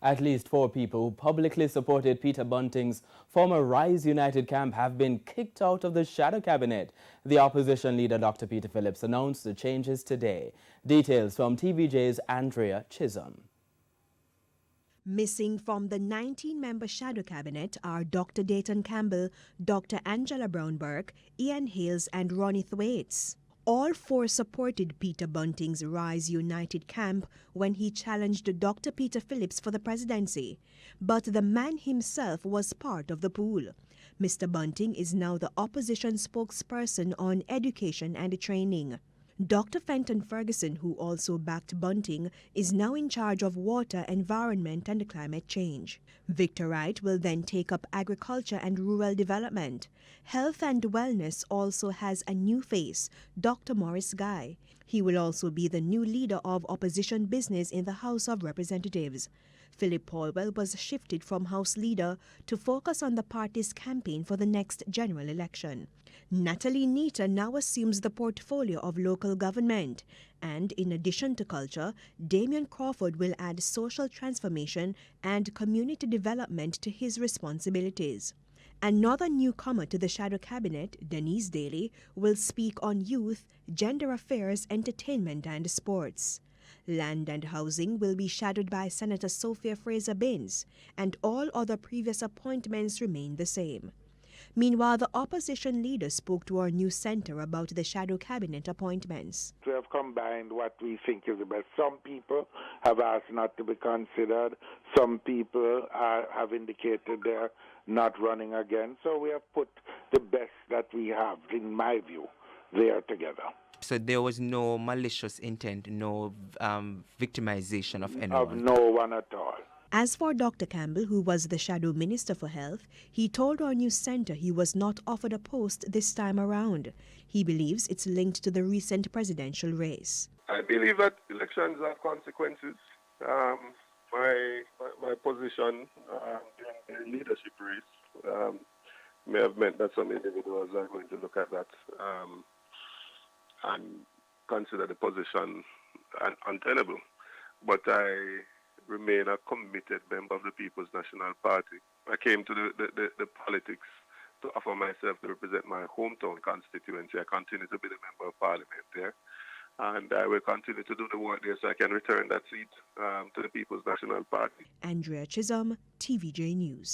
At least 4 people who publicly supported Peter Bunting's former Rise United camp have been kicked out of the shadow cabinet. The opposition leader Dr. Peter Phillips announced the changes today. Details from TVJ's Andrea Chisholm. Missing from the 19-member shadow cabinet are Dr. Dayton Campbell, Dr. Angela Brown-Burke, Ian Hales and Ronnie Thwaites. All 4 supported Peter Bunting's Rise United camp when he challenged Dr. Peter Phillips for the presidency. But the man himself was part of the pool. Mr. Bunting is now the opposition spokesperson on education and training. Dr. Fenton Ferguson, who also backed Bunting, is now in charge of water, environment and climate change. Victor Wright will then take up agriculture and rural development. Health and wellness also has a new face, Dr. Morais. He will also be the new leader of opposition business in the House of Representatives. Philip Paulwell was shifted from House Leader to focus on the party's campaign for the next general election. Natalie Neita now assumes the portfolio of local government. And in addition to culture, Damion Crawford will add social transformation and community development to his responsibilities. Another newcomer to the shadow cabinet, Denise Daley, will speak on youth, gender affairs, entertainment and sports. Land and housing will be shadowed by Senator Sophia Fraser, and all other previous appointments remain the same. Meanwhile, the opposition leader spoke to our news center about the shadow cabinet appointments. We have combined what we think is the best. Some people have asked not to be considered. Some people have indicated they're not running again. So we have put the best that we have, in my view, there together. So there was no malicious intent, no victimization of anyone? Of no one at all. As for Dr. Campbell, who was the shadow minister for health, he told our news center he was not offered a post this time around. He believes it's linked to the recent presidential race. I believe that elections have consequences. My position during the leadership race may have meant that some individuals are going to look at that and consider the position untenable. But I remain a committed member of the People's National Party. I came to the politics to offer myself to represent my hometown constituency. I continue to be the member of parliament there. And I will continue to do the work there so I can return that seat to the People's National Party. Andrea Chisholm, TVJ News.